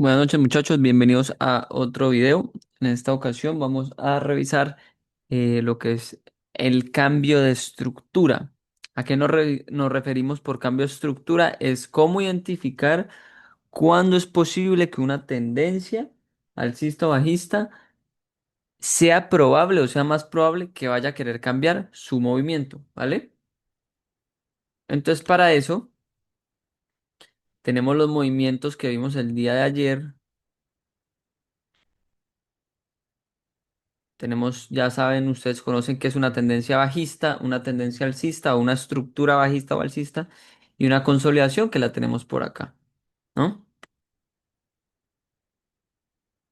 Buenas noches muchachos, bienvenidos a otro video. En esta ocasión vamos a revisar lo que es el cambio de estructura. ¿A qué nos referimos por cambio de estructura? Es cómo identificar cuándo es posible que una tendencia alcista o bajista sea probable o sea más probable que vaya a querer cambiar su movimiento, ¿vale? Entonces para eso tenemos los movimientos que vimos el día de ayer. Tenemos, ya saben, ustedes conocen que es una tendencia bajista, una tendencia alcista o una estructura bajista o alcista y una consolidación que la tenemos por acá, ¿no?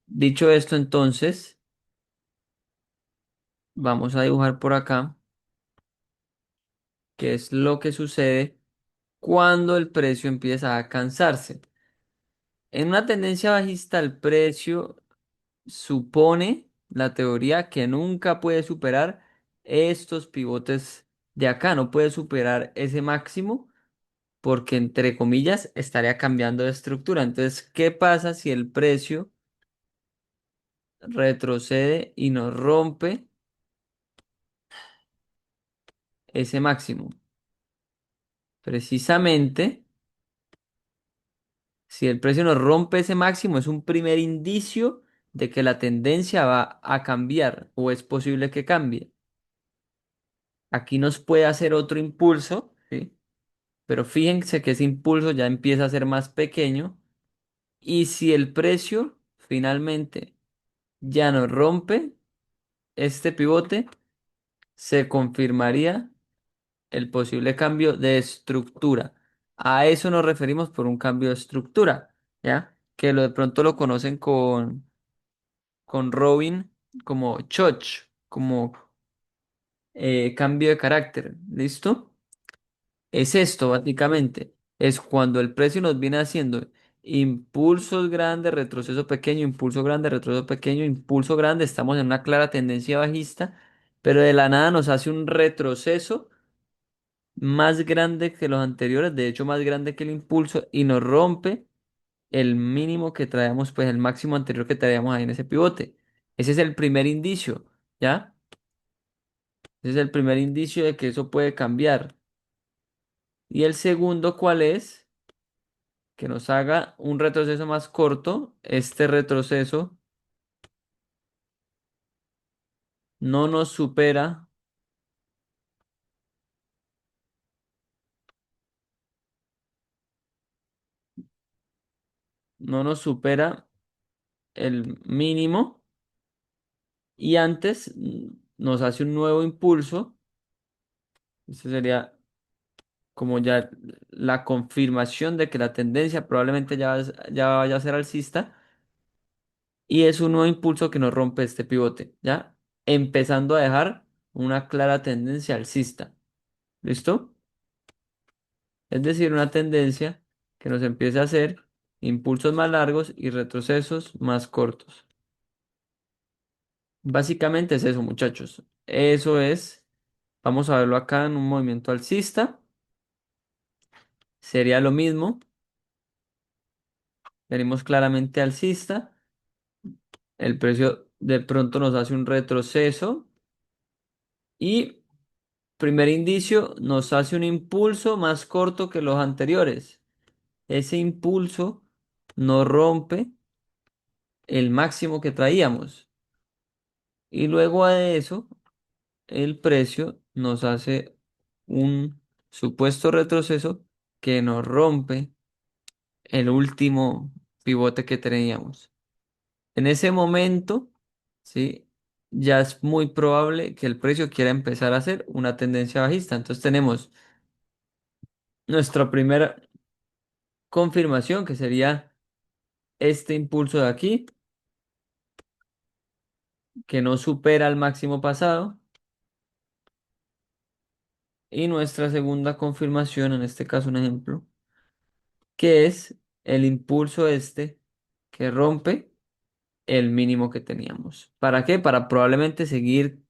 Dicho esto, entonces, vamos a dibujar por acá qué es lo que sucede cuando el precio empieza a cansarse. En una tendencia bajista, el precio supone la teoría que nunca puede superar estos pivotes de acá, no puede superar ese máximo porque entre comillas estaría cambiando de estructura. Entonces, ¿qué pasa si el precio retrocede y nos rompe ese máximo? Precisamente, si el precio nos rompe ese máximo, es un primer indicio de que la tendencia va a cambiar o es posible que cambie. Aquí nos puede hacer otro impulso, ¿sí? Pero fíjense que ese impulso ya empieza a ser más pequeño y si el precio finalmente ya nos rompe este pivote, se confirmaría el posible cambio de estructura. A eso nos referimos por un cambio de estructura, ¿ya? Que lo de pronto lo conocen con Robin como choch, como cambio de carácter. ¿Listo? Es esto, básicamente. Es cuando el precio nos viene haciendo impulsos grandes, retroceso pequeño, impulso grande, retroceso pequeño, impulso grande. Estamos en una clara tendencia bajista, pero de la nada nos hace un retroceso más grande que los anteriores, de hecho más grande que el impulso, y nos rompe el mínimo que traíamos, pues el máximo anterior que traíamos ahí en ese pivote. Ese es el primer indicio, ¿ya? Ese es el primer indicio de que eso puede cambiar. Y el segundo, ¿cuál es? Que nos haga un retroceso más corto. Este retroceso no nos supera, no nos supera el mínimo y antes nos hace un nuevo impulso. Este sería como ya la confirmación de que la tendencia probablemente ya vaya a ser alcista y es un nuevo impulso que nos rompe este pivote, ¿ya? Empezando a dejar una clara tendencia alcista. ¿Listo? Es decir, una tendencia que nos empiece a hacer impulsos más largos y retrocesos más cortos. Básicamente es eso, muchachos. Eso es, vamos a verlo acá en un movimiento alcista. Sería lo mismo. Venimos claramente alcista. El precio de pronto nos hace un retroceso y primer indicio nos hace un impulso más corto que los anteriores. Ese impulso nos rompe el máximo que traíamos y luego de eso el precio nos hace un supuesto retroceso que nos rompe el último pivote que teníamos. En ese momento, ¿sí? Ya es muy probable que el precio quiera empezar a hacer una tendencia bajista. Entonces tenemos nuestra primera confirmación, que sería este impulso de aquí, que no supera el máximo pasado. Y nuestra segunda confirmación, en este caso un ejemplo, que es el impulso este que rompe el mínimo que teníamos. ¿Para qué? Para probablemente seguir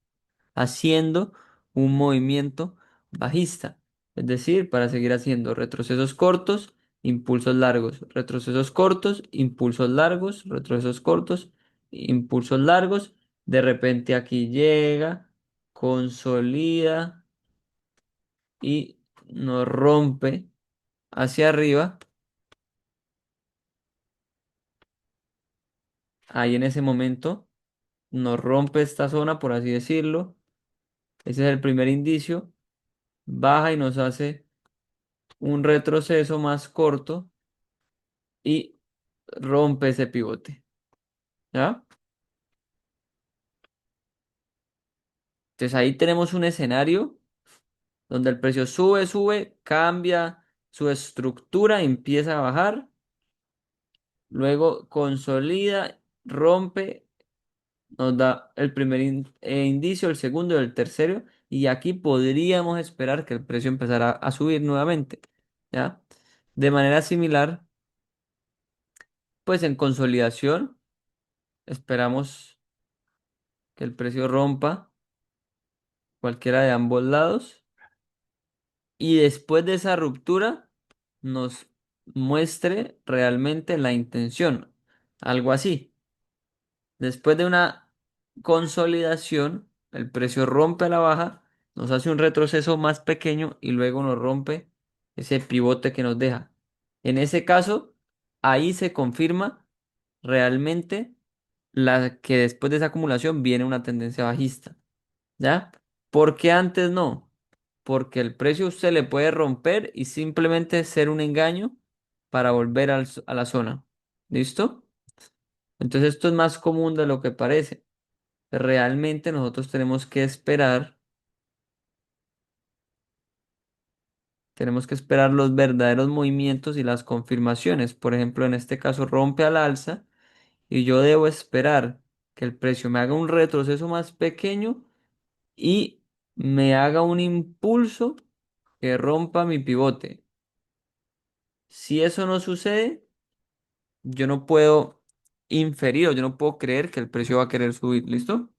haciendo un movimiento bajista. Es decir, para seguir haciendo retrocesos cortos impulsos largos, retrocesos cortos, impulsos largos, retrocesos cortos, impulsos largos. De repente aquí llega, consolida y nos rompe hacia arriba. Ahí en ese momento nos rompe esta zona, por así decirlo. Ese es el primer indicio. Baja y nos hace un retroceso más corto y rompe ese pivote. ¿Ya? Entonces ahí tenemos un escenario donde el precio sube, sube, cambia su estructura, empieza a bajar, luego consolida, rompe, nos da el primer indicio, el segundo y el tercero, y aquí podríamos esperar que el precio empezara a subir nuevamente, ¿ya? De manera similar, pues en consolidación esperamos que el precio rompa cualquiera de ambos lados y después de esa ruptura nos muestre realmente la intención, algo así. Después de una consolidación, el precio rompe a la baja, nos hace un retroceso más pequeño y luego nos rompe ese pivote que nos deja. En ese caso, ahí se confirma realmente que después de esa acumulación viene una tendencia bajista. ¿Ya? ¿Por qué antes no? Porque el precio usted le puede romper y simplemente ser un engaño para volver a la zona. ¿Listo? Entonces esto es más común de lo que parece. Realmente nosotros tenemos que esperar los verdaderos movimientos y las confirmaciones. Por ejemplo, en este caso rompe al alza y yo debo esperar que el precio me haga un retroceso más pequeño y me haga un impulso que rompa mi pivote. Si eso no sucede, yo no puedo inferir o yo no puedo creer que el precio va a querer subir. ¿Listo?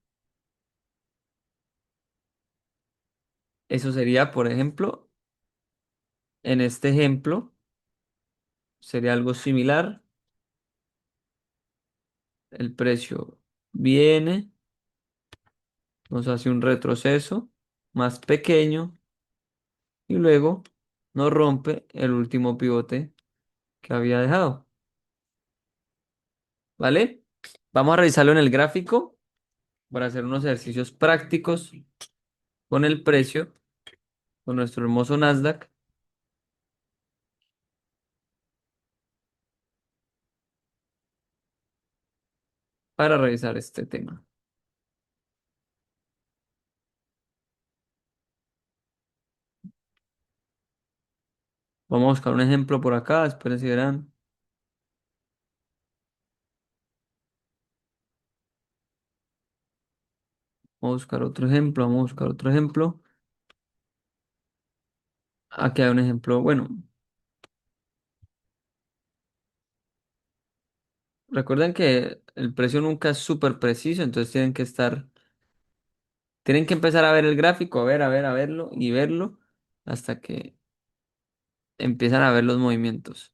Eso sería, por ejemplo, en este ejemplo, sería algo similar. El precio viene, nos hace un retroceso más pequeño y luego nos rompe el último pivote que había dejado. ¿Vale? Vamos a revisarlo en el gráfico para hacer unos ejercicios prácticos con el precio, con nuestro hermoso Nasdaq, para revisar este tema. Vamos a buscar un ejemplo por acá, esperen si verán. Vamos a buscar otro ejemplo, vamos a buscar otro ejemplo. Aquí hay un ejemplo, bueno, recuerden que el precio nunca es súper preciso, entonces tienen que empezar a ver el gráfico, a verlo y verlo hasta que empiezan a ver los movimientos.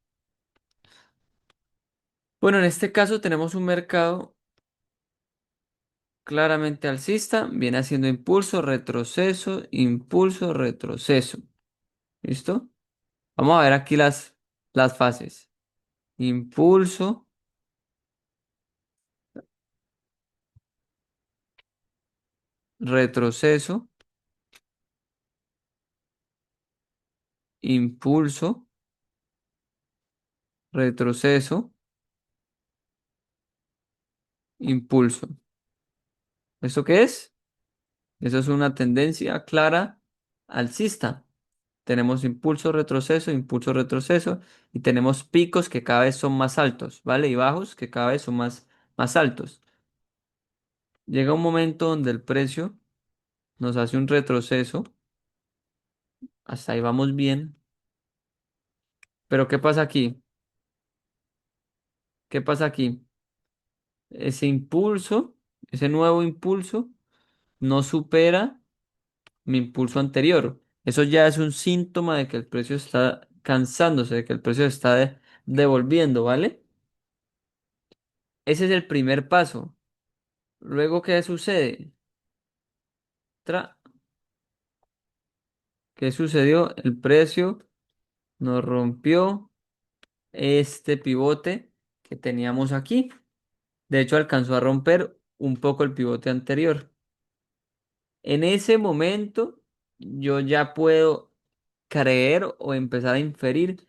Bueno, en este caso tenemos un mercado claramente alcista, viene haciendo impulso, retroceso. ¿Listo? Vamos a ver aquí las fases. Impulso, retroceso, impulso, retroceso, impulso. ¿Esto qué es? Eso es una tendencia clara alcista. Tenemos impulso, retroceso y tenemos picos que cada vez son más altos, ¿vale? Y bajos que cada vez son más altos. Llega un momento donde el precio nos hace un retroceso, hasta ahí vamos bien, pero ¿qué pasa aquí? ¿Qué pasa aquí? Ese impulso, ese nuevo impulso, no supera mi impulso anterior. Eso ya es un síntoma de que el precio está cansándose de que el precio se está devolviendo, ¿vale? Ese es el primer paso. Luego, ¿qué sucede? Tra- ¿Qué sucedió? El precio nos rompió este pivote que teníamos aquí. De hecho, alcanzó a romper un poco el pivote anterior. En ese momento, yo ya puedo creer o empezar a inferir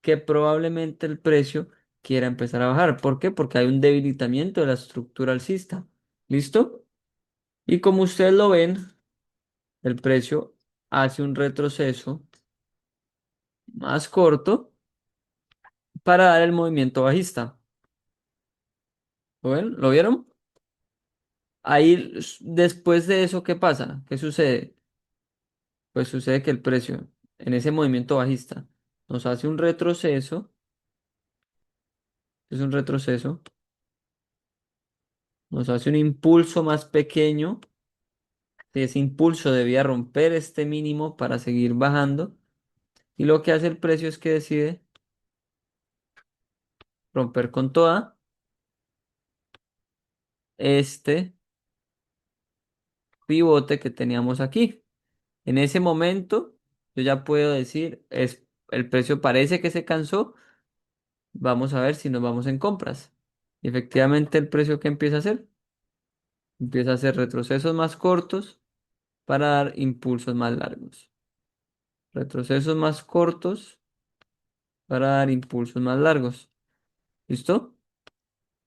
que probablemente el precio quiera empezar a bajar. ¿Por qué? Porque hay un debilitamiento de la estructura alcista. ¿Listo? Y como ustedes lo ven, el precio hace un retroceso más corto para dar el movimiento bajista. ¿Lo ven? ¿Lo vieron? Ahí, después de eso, ¿qué pasa? ¿Qué sucede? Pues sucede que el precio en ese movimiento bajista nos hace un retroceso, es un retroceso, nos hace un impulso más pequeño, y ese impulso debía romper este mínimo para seguir bajando, y lo que hace el precio es que decide romper con toda este pivote que teníamos aquí. En ese momento, yo ya puedo decir, el precio parece que se cansó, vamos a ver si nos vamos en compras. Y efectivamente, el precio que empieza a hacer, empieza a hacer retrocesos más cortos para dar impulsos más largos. Retrocesos más cortos para dar impulsos más largos. ¿Listo?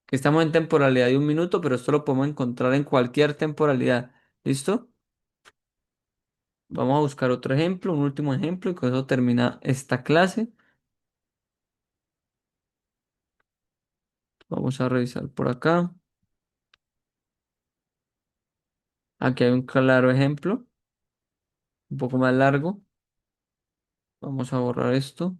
Que estamos en temporalidad de un minuto, pero esto lo podemos encontrar en cualquier temporalidad. ¿Listo? Vamos a buscar otro ejemplo, un último ejemplo, y con eso termina esta clase. Vamos a revisar por acá. Aquí hay un claro ejemplo, un poco más largo. Vamos a borrar esto.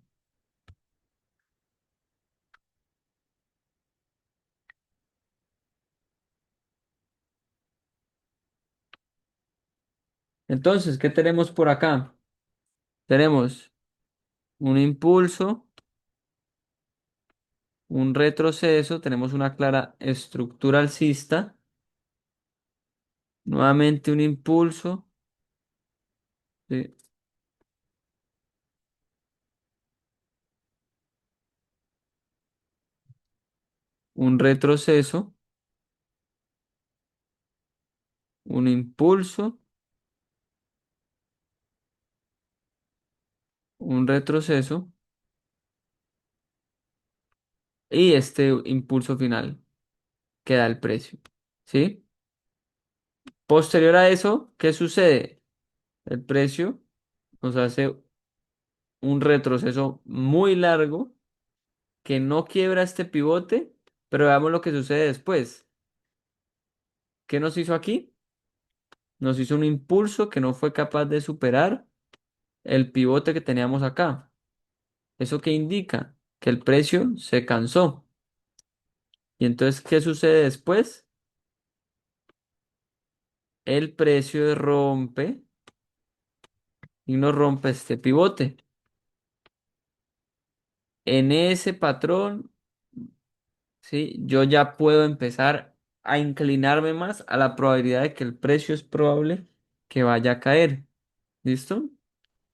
Entonces, ¿qué tenemos por acá? Tenemos un impulso, un retroceso, tenemos una clara estructura alcista, nuevamente un impulso, ¿sí? Un retroceso, un impulso, un retroceso y este impulso final que da el precio, ¿sí? Posterior a eso, ¿qué sucede? El precio nos hace un retroceso muy largo que no quiebra este pivote, pero veamos lo que sucede después. ¿Qué nos hizo aquí? Nos hizo un impulso que no fue capaz de superar el pivote que teníamos acá. ¿Eso qué indica? Que el precio se cansó. Y entonces, ¿qué sucede después? El precio rompe y no rompe este pivote. En ese patrón, ¿sí? Yo ya puedo empezar a inclinarme más a la probabilidad de que el precio es probable que vaya a caer. ¿Listo?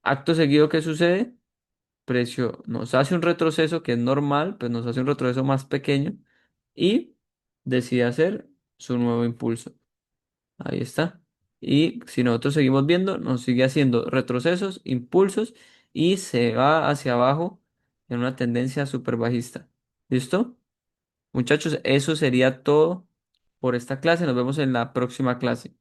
Acto seguido, ¿qué sucede? Precio nos hace un retroceso que es normal, pues nos hace un retroceso más pequeño y decide hacer su nuevo impulso. Ahí está. Y si nosotros seguimos viendo, nos sigue haciendo retrocesos, impulsos y se va hacia abajo en una tendencia súper bajista. ¿Listo? Muchachos, eso sería todo por esta clase. Nos vemos en la próxima clase.